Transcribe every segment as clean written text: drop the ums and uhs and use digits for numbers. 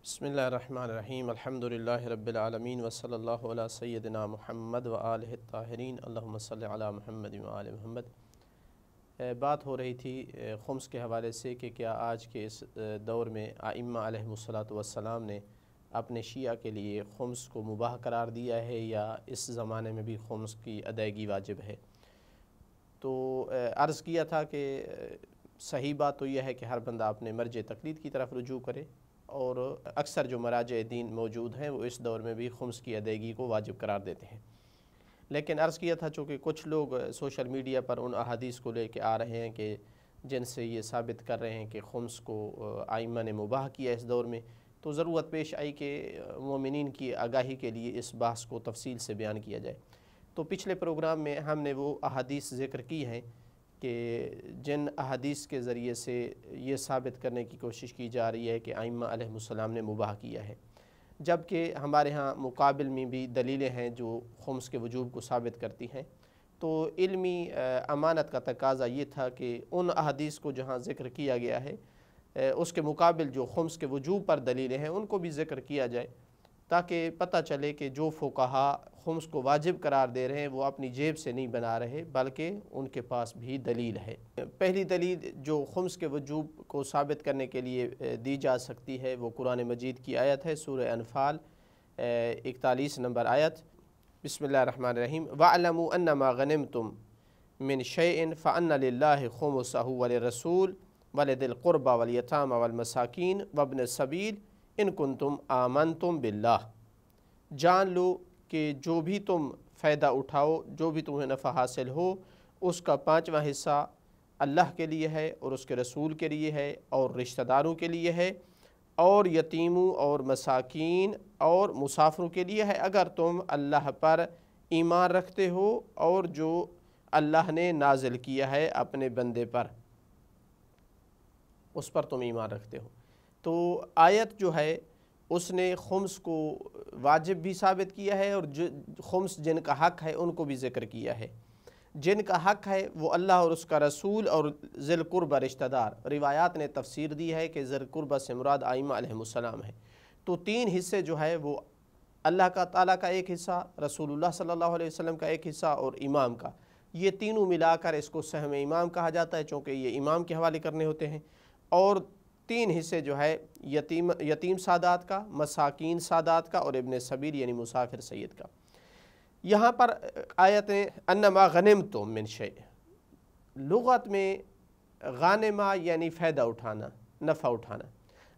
बिस्मिल्लाहिर्रहमानिर्रहीम अल्हम्दुलिल्लाहि रब्बिल आलमीन वसल्लल्लाहु अला सय्यदिना मुहम्मद व आलिहि त्ताहिरीन अल्लाहुम्मा सल्लि अला मुहम्मद व आलि मुहम्मद। बात हो रही थी खुम्स के हवाले से कि क्या आज के इस दौर में आइम्मा अलैहिमुस्सलातु वस्सलाम ने अपने शिया के लिए खुम्स को मुबाह करार दिया है या इस ज़माने में भी खुम्स की अदायगी वाजिब है। तो अर्ज़ किया था कि सही बात तो यह है कि हर बंदा अपने मर्ज तक़लीद की तरफ रुजू करे और अक्सर जो मराज दीन मौजूद हैं वो इस दौर में भी खुम्स की अदायगी को वाजिब करार देते हैं। लेकिन अर्ज़ किया था चूँकि कुछ लोग सोशल मीडिया पर उन अहादीस को लेके आ रहे हैं कि जिनसे ये साबित कर रहे हैं कि खुम्स को आइम्मा ने मुबाह किया इस दौर में, तो ज़रूरत पेश आई कि मोमिनीन की आगाही के लिए इस बहस को तफसील से बयान किया जाए। तो पिछले प्रोग्राम में हमने वो अहादीस ज़िक्र की हैं कि जिन अहादीस के ज़रिए से ये साबित करने की कोशिश की जा रही है कि आइम्मा अलैहिमुस्सलाम ने मुबाह किया है, जबकि हमारे यहाँ मुकाबिल में भी दलीलें हैं जो खुम्स के वजूब को साबित करती हैं। तो इल्मी अमानत का तकाज़ा ये था कि उन अहादीस को जहाँ ज़िक्र किया गया है उसके मुकाबिल जो खुम्स के वजूब पर दलीलें हैं उनको भी ज़िक्र किया जाए, ताकि पता चले कि जो फ़ुक़हा खुम्स को वाजिब करार दे रहे हैं वो अपनी जेब से नहीं बना रहे बल्कि उनके पास भी दलील है। पहली दलील जो खुम्स के वजूब को साबित करने के लिए दी जा सकती है वो कुरान मजीद की आयत है, सूरह अनफाल 41 नंबर आयत। बिस्मिल्लाहिर्रहमानिर्रहीम वअलमू अन्नमा गनिमतुम मिन शैइन फ़अन्न लिल्लाहि खुमुसहु वलिर्रसूल वलिदिल क़ुरबा वल यतामा वल मसाकीन वब्न सबील इन कुंतुम आमनतुम बिल्लाह। जान लो कि जो भी तुम फ़ायदा उठाओ, जो भी तुम्हें नफ़ा हासिल हो, उसका 5वां हिस्सा अल्लाह के लिए है और उसके रसूल के लिए है और रिश्तेदारों के लिए है और यतीमों और मसाकीन और मुसाफिरों के लिए है, अगर तुम अल्लाह पर ईमान रखते हो और जो अल्लाह ने नाजिल किया है अपने बंदे पर उस पर तुम ईमान रखते हो। तो आयत जो है उसने खुम्स को वाजिब भी साबित किया है और जो खुम्स जिनका हक़ है उनको भी ज़िक्र किया है। जिनका हक़ है वो अल्लाह और उसका रसूल और ज़िल क़ुरबा रिश्तेदार। रिवायात ने तफसीर दी है कि ज़िल क़ुरबा से मुराद आइम्मा अलैहिमुस्सलाम है। तो 3 हिस्से जो है वो अल्लाह का ताला का एक हिस्सा, रसूलुल्लाह सल्लल्लाहु अलैहि वसल्लम का एक हिस्सा और इमाम का, ये तीनों मिलाकर इसको सहम इमाम कहा जाता है चूँकि ये इमाम के हवाले करने होते हैं। और 3 हिस्से जो है यतीम सादात का, मसाकीन सादात का और इब्न सबील यानी मुसाफिर सैयद का। यहाँ पर आयत अन्नमा गनिमतुम मिन शै, लुग़त में गानिमा यानी फ़ायदा उठाना, नफ़ा उठाना।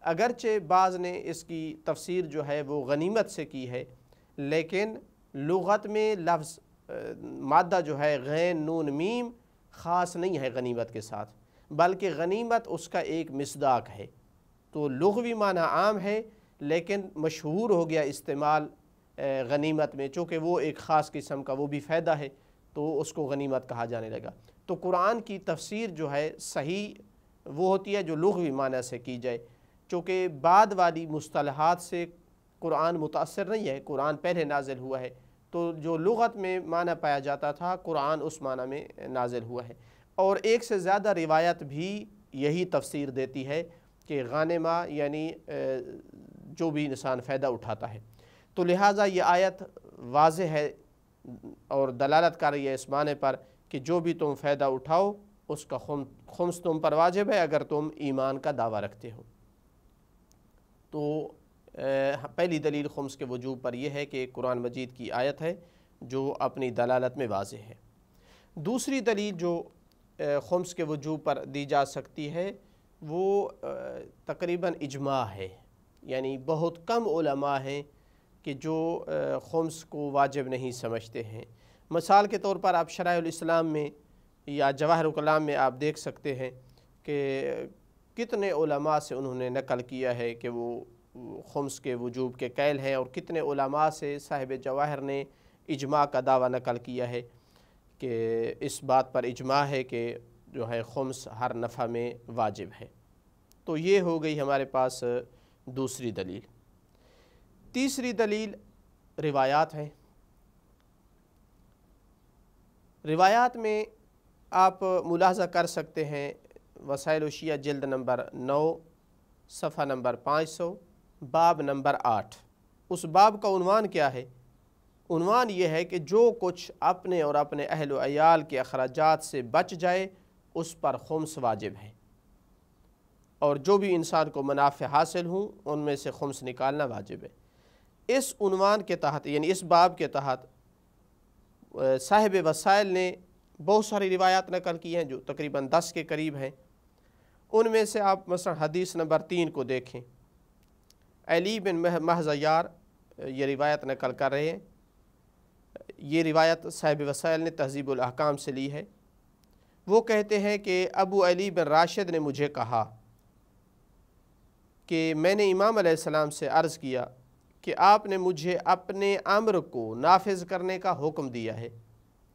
अगरचे बाज़ ने इसकी तफसीर जो है वो गनीमत से की है, लेकिन लुग़त में लफ्ज़ मादा जो है गैन नून मीम ख़ास नहीं है गनीमत के साथ, बल्कि गनीमत उसका एक मिसदाक है। तो लुग़वी माना आम है लेकिन मशहूर हो गया इस्तेमाल गनीमत में, चूँकि वो एक ख़ास किस्म का वो भी फ़ायदा है तो उसको गनीमत कहा जाने लगा। तो कुरान की तफसीर जो है सही वो होती है जो लुग़वी माना से की जाए, चूँकि बाद वाली मुस्तलहात से कुरान मुतासिर नहीं है, कुरान पहले नाजिल हुआ है। तो जो लुग़त में माना पाया जाता था कुरान उस माना में नाजिल हुआ है। और एक से ज़्यादा रिवायत भी यही तफसीर देती है कि गानिमा यानी जो भी इंसान फ़ायदा उठाता है। तो लिहाजा ये आयत वाज़ेह है और दलालत कर रही है इस माने पर कि जो भी तुम फ़ायदा उठाओ उसका खुम्स तुम पर वाजिब है अगर तुम ईमान का दावा रखते हो। तो पहली दलील खुम्स के वजूब पर यह है कि कुरान मजीद की आयत है जो अपनी दलालत में वाज़ेह है। दूसरी दलील जो खुम्स के वजूब पर दी जा सकती है वो तकरीबन इजमा है, यानी बहुत कम उलमा हैं कि जो खुम्स को वाजिब नहीं समझते हैं। मिसाल के तौर पर आप शराइउल इस्लाम में या जवाहिरुल कलाम में आप देख सकते हैं कि कितने उलमा से उन्होंने नकल किया है कि वो खुम्स के वजूब के कैल हैं और कितने उलमा से साहिब जवाहिर ने इजमा का दावा नकल किया है कि इस बात पर इजमा है कि जो है खुम्स हर नफ़ा में वाजिब है। तो ये हो गई हमारे पास दूसरी दलील। तीसरी दलील रिवायात हैं। रिवायात में आप मुलाहज़ा कर सकते हैं वसाइल शिया जिल्द नंबर 9 सफ़ा नंबर 500 باب نمبر 8۔ اس باب کا عنوان کیا ہے؟ عنوان یہ ہے کہ جو کچھ اپنے اور اپنے اہل و عیال کے اخراجات سے بچ جائے اس پر خمس واجب ہے، اور جو بھی انسان کو منافع حاصل ہوں ان میں سے خمس نکالنا واجب ہے۔ اس عنوان کے تحت یعنی اس باب کے تحت صاحب وسائل نے بہت ساری روایات نقل کی ہیں جو تقریباً 10 کے قریب ہیں۔ ان میں سے آپ مثلا حدیث نمبر 3 کو دیکھیں، علی بن محضیار یہ روایت نقل کر رہے ہیں۔ یہ روایت صاحب وسائل نے تہذیب الاحکام سے لی ہے۔ وہ کہتے ہیں کہ ابو علی بن راشد نے مجھے کہا کہ میں نے امام علیہ السلام سے عرض کیا کہ آپ نے مجھے اپنے امر کو نافذ کرنے کا حکم دیا ہے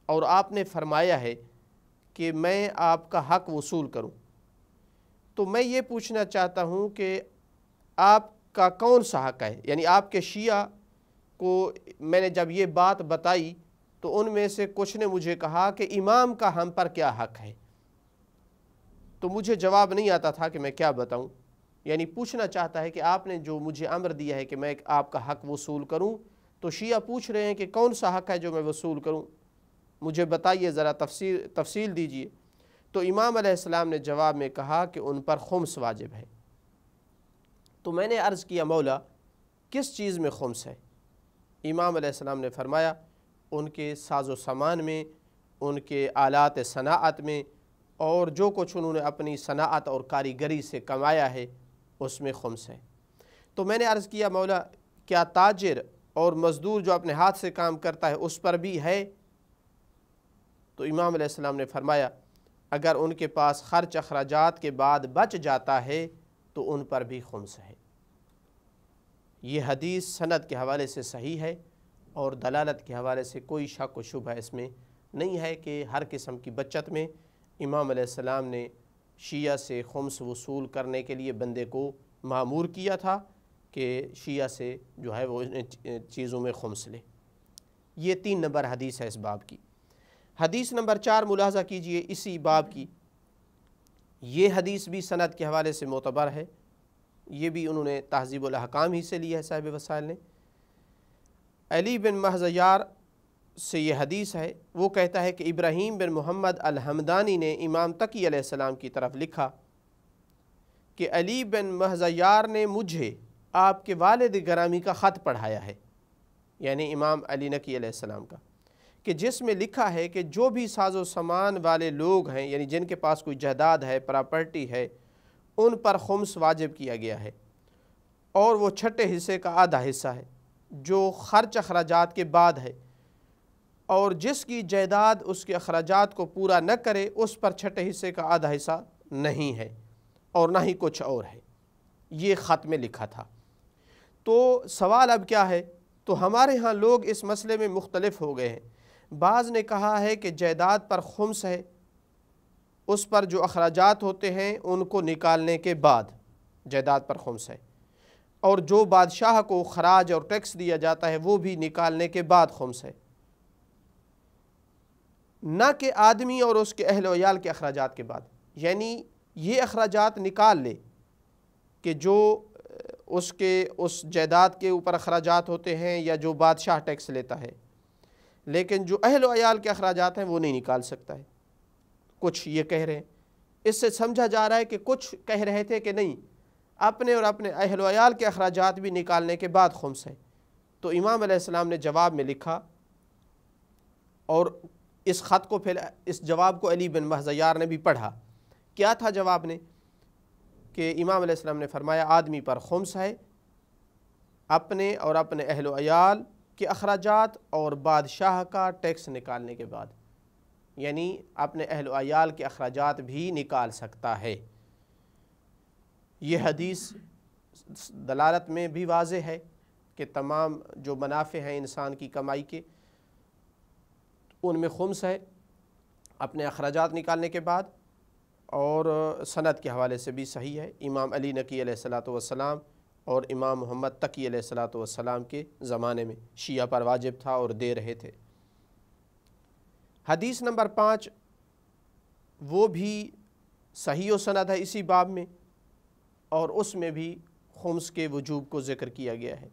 اور آپ نے فرمایا ہے کہ میں آپ کا حق وصول کروں، تو میں یہ پوچھنا چاہتا ہوں کہ آپ کا کون سا حق ہے؟ یعنی آپ کے شیعہ کو میں نے جب یہ بات بتائی تو ان میں سے کچھ نے مجھے کہا کہ امام کا ہم پر کیا حق ہے، تو مجھے جواب نہیں آتا تھا کہ میں کیا بتاؤں۔ یعنی پوچھنا چاہتا ہے کہ آپ نے جو مجھے امر دیا ہے کہ میں آپ کا حق وصول کروں، تو شیعہ پوچھ رہے ہیں کہ کون سا حق ہے جو میں وصول کروں، مجھے بتائیے، ذرا تفصیل دیجئے۔ تو امام علیہ السلام نے جواب میں کہا کہ ان پر خمس واجب ہے۔ تو میں نے عرض کیا مولا کس چیز میں خمس ہے؟ امام علیہ السلام نے فرمایا ان کے ساز و سامان میں، ان کے آلات صناعت میں، اور جو کچھ انہوں نے اپنی صناعت اور کاریگری سے کمایا ہے اس میں خمس ہے۔ تو میں نے عرض کیا مولا کیا تاجر اور مزدور جو اپنے ہاتھ سے کام کرتا ہے اس پر بھی ہے؟ تو امام علیہ السلام نے فرمایا اگر ان کے پاس خرچ اخراجات کے بعد بچ جاتا ہے تو ان پر بھی خمس ہے۔ یہ حدیث سند کے حوالے سے صحیح ہے اور دلالت کے حوالے سے کوئی شک و شبہ اس میں نہیں ہے کہ ہر قسم کی بچت میں امام علیہ السلام نے شیعہ سے خمس وصول کرنے کے لیے بندے کو مامور کیا تھا کہ شیعہ سے جو ہے وہ چیزوں میں خمس لے۔ یہ 3 نمبر حدیث ہے اس باب کی۔ حدیث نمبر 4 ملاحظہ کیجئے اسی باب کی، یہ حدیث بھی سند کے حوالے سے معتبر ہے، یہ بھی انہوں نے تہذیب الاحکام ہی سے لی ہے صاحب وسائل نے۔ علی بن محضیار سے یہ حدیث ہے، وہ کہتا ہے کہ ابراہیم بن محمد الحمدانی نے امام تقی علیہ السلام کی طرف لکھا کہ علی بن محضیار نے مجھے آپ کے والد گرامی کا خط پڑھایا ہے، یعنی امام علی نقی علیہ السلام کا، کہ جس میں لکھا ہے کہ جو بھی ساز و سامان والے لوگ ہیں، یعنی جن کے پاس کوئی جائیداد ہے، پراپرٹی ہے، ان پر خمس واجب کیا گیا ہے، اور وہ چھٹے حصے کا آدھا حصہ ہے جو خرچ اخراجات کے بعد ہے، اور جس کی جائیداد اس کے اخراجات کو پورا نہ کرے اس پر چھٹے حصے کا آدھا حصہ نہیں ہے اور نہ ہی کچھ اور ہے۔ یہ خط میں لکھا تھا۔ تو سوال اب کیا ہے؟ تو ہمارے ہاں لوگ اس مسئلے میں مختلف ہو گئے ہیں۔ بعض نے کہا ہے کہ جائیداد پر خمس ہے، اس پر جو اخراجات ہوتے ہیں ان کو نکالنے کے بعد جائیداد پر خمس ہے، اور جو بادشاہ کو خراج اور ٹیکس دیا جاتا ہے وہ بھی نکالنے کے بعد خمس ہے، نہ کہ آدمی اور اس کے اہل و عیال کے اخراجات کے بعد۔ یعنی یہ اخراجات نکال لے کہ جو اس جائیداد کے اوپر اخراجات ہوتے ہیں یا جو بادشاہ ٹیکس لیتا ہے، لیکن جو اہل و عیال کے اخراجات ہیں وہ نہیں نکال سکتا ہے۔ کچھ یہ کہہ رہے ہیں، اس سے سمجھا جا رہا ہے کہ کچھ کہہ رہے تھے کہ نہیں، اپنے اور اپنے اہل و عیال کے اخراجات بھی نکالنے کے بعد خمس ہے۔ تو امام علیہ السلام نے جواب میں لکھا، اور اس خط کو پھر اس جواب کو علی بن محضیار نے بھی پڑھا۔ کیا تھا جواب نے؟ کہ امام علیہ السلام نے فرمایا آدمی پر خمس ہے اپنے اور اپنے اہل و عیال کے اخراجات اور بادشاہ کا ٹیکس نکالنے کے بعد، یعنی اپنے اہل و عیال کے اخراجات بھی نکال سکتا ہے۔ یہ حدیث دلالت میں بھی واضح ہے کہ تمام جو منافع ہیں انسان کی کمائی کے ان میں خمس ہے اپنے اخراجات نکالنے کے بعد، اور سند کے حوالے سے بھی صحیح ہے۔ امام علی نقی علیہ السلام اور امام محمد تقی علیہ السلام کے زمانے میں شیعہ پر واجب تھا اور دے رہے تھے۔ حدیث نمبر 5 وہ بھی صحیح و سند ہے اسی باب میں، اور اس میں بھی खुम्स के वजूब को ज़िक्र किया गया है।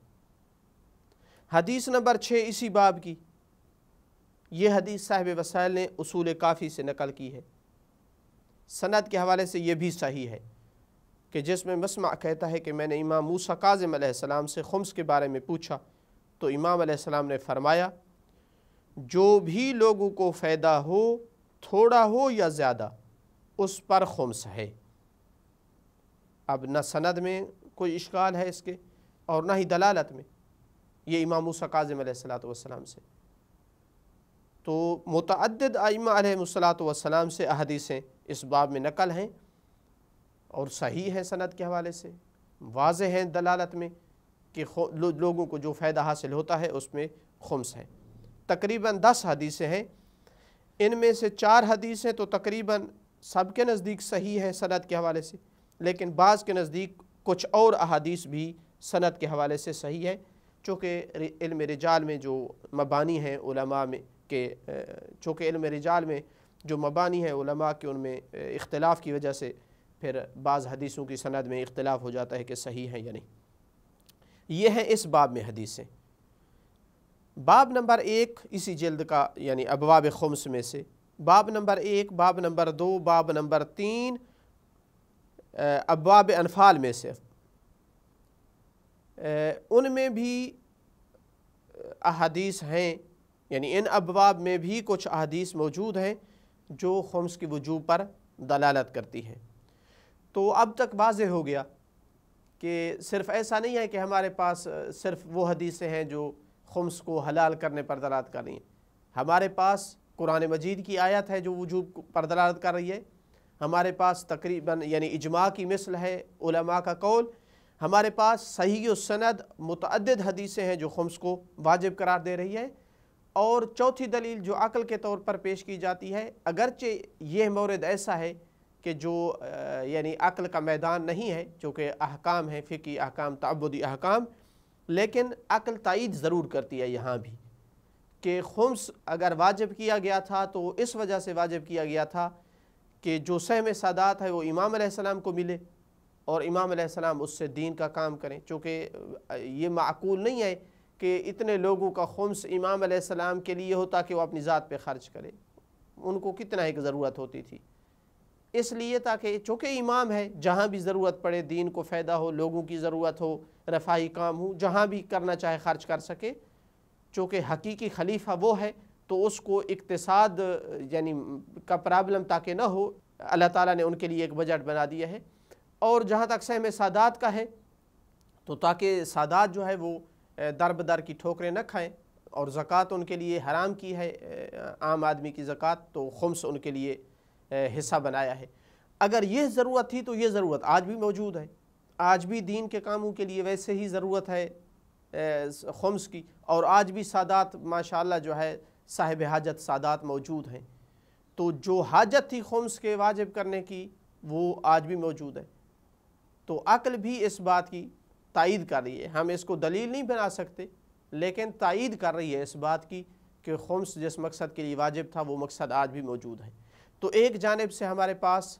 हदीस नंबर 6 इसी बाब की, ये हदीस साहिब वसाइल ने उसूल काफ़ी से नकल की है। सनद के हवाले से ये भी सही है कि जिसमें मस्मा कहता है कि मैंने इमाम मूसा काज़िम अलैहिस्सलाम से खुम्स के बारे में पूछा तो इमाम अलैहिस्सलाम ने फरमाया, जो भी लोगों को फ़ायदा हो, थोड़ा हो या ज़्यादा, उस पर खुम्स है। अब न सनद में कोई इश्काल है इसके और न ही दलालत में, ये इमाम मूसा काज़िम अलैहिस्सलाम से। तो मुतअद्दिद आइम्मा अलैहिस्सलाम से अहदीसें इस बाब में नकल हैं और सही हैं, सनद के हवाले से वाज़ेह हैं दलालत में कि लोगों को जो फ़ायदा हासिल होता है उसमें खुम्स है। तकरीबन 10 हदीसें हैं, इनमें से 4 हदीसें तो तकरीबन सबके नज़दीक सही हैं सनद के हवाले से, लेकिन बाज़ के नज़दीक कुछ और अहादीस भी सनद के हवाले से सही है, चूँकि इल्म रिजाल में जो मबानी हैं उलमा में के चूँकि इल्म रिजाल में जो मबानी हैं उलमा के उनमें इख्तिलाफ़ की वजह से फिर बाज़ हदीसों की सनद में इख्तिलाफ़ हो जाता है कि सही है या नहीं। ये है इस बाब में हदीसें। बाब नंबर 1 इसी जल्द का यानी अबवाब खुम्स में से बाब नंबर 1, बाब नंबर 2, बाब नंबर 3 अबवाब अनफाल में से, उनमें भी अहादीस हैं, यानी इन अबवाब में भी कुछ अहादीस मौजूद हैं जो खुम्स की वजूब पर दलालत करती हैं। तो अब तक वाज़ेह हो गया कि सिर्फ़ ऐसा नहीं है कि हमारे पास सिर्फ़ वो हदीसें हैं जो खुम्स को हलाल करने पर दलालत कर रही हैं। हमारे पास कुरान मजीद की आयत है जो वजूब पर दलालत कर रही है, हमारे पास तकरीबन यानी इजमा की मिसल है उलमा का कौल, हमारे पास सही सनद मुतअद्दिद हदीसें हैं जो खुम्स को वाजिब करार दे रही है, और चौथी दलील जो अक़ल के तौर पर पेश की जाती है, अगरचे यह मौरद ऐसा है कि जो यानी अक़ल का मैदान नहीं है, चूँकि अहकाम है फ़िक़ही अहकाम, तअब्बुदी अहकाम, लेकिन अक़ल तायीद ज़रूर करती है यहाँ भी कि खुम्स अगर वाजिब किया गया था तो इस वजह से वाजिब किया गया था कि जो सहम सादात है वो इमाम अलैहिस्सलाम को मिले और इमाम अलैहिस्सलाम उससे दीन का काम करें, चूँकि ये माकूल नहीं है कि इतने लोगों का खुम्स इमाम अलैहिस्सलाम के लिए होता कि वो अपनी ज़ात पे ख़र्च करे, उनको कितना एक ज़रूरत होती थी। इसलिए ताकि चूँकि इमाम है, जहाँ भी ज़रूरत पड़े, दीन को फ़ायदा हो, लोगों की ज़रूरत हो, रफ़ाई काम हो, जहाँ भी करना चाहे ख़र्च कर सके। चूँकि हकीकी खलीफा वो है तो उसको इक्तिसाद यानी का प्रॉब्लम ताकि न हो, अल्लाह ताला ने उनके लिए एक बजट बना दिया है। और जहाँ तक सहम सादात का है तो ताकि सादात जो है वो दर बदर की ठोकरें न खाएं, और ज़कात उनके लिए हराम की है, आम आदमी की ज़कात, तो खुम्स उनके लिए हिस्सा बनाया है। अगर ये ज़रूरत थी तो ये ज़रूरत आज भी मौजूद है, आज भी दीन के कामों के लिए वैसे ही ज़रूरत है खुम्स की, और आज भी सादात माशाअल्लाह जो है साहिब हाजत सादात मौजूद हैं। तो जो हाजत थी खुम्स के वाजिब करने की वो आज भी मौजूद है। तो अक्ल भी इस बात की तायीद कर रही है, हम इसको दलील नहीं बना सकते, लेकिन तायीद कर रही है इस बात की कि खुम्स जिस मकसद के लिए वाजिब था वो मकसद आज भी मौजूद है। तो एक जानिब से हमारे पास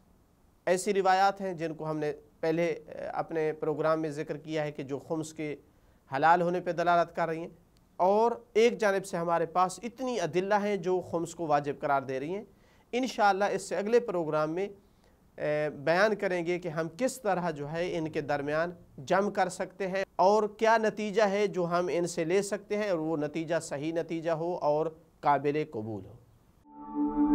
ऐसी रिवायात हैं जिनको हमने पहले अपने प्रोग्राम में ज़िक्र किया है कि जो खुम्स के हलाल होने पे दलालत कर रही हैं, और एक जानिब से हमारे पास इतनी अदिल्ला हैं जो खुम्स को वाजिब करार दे रही हैं। इंशाअल्लाह इससे अगले प्रोग्राम में बयान करेंगे कि हम किस तरह जो है इनके दरमियान जम कर सकते हैं और क्या नतीजा है जो हम इनसे ले सकते हैं और वो नतीजा सही नतीजा हो और काबिल कबूल हो।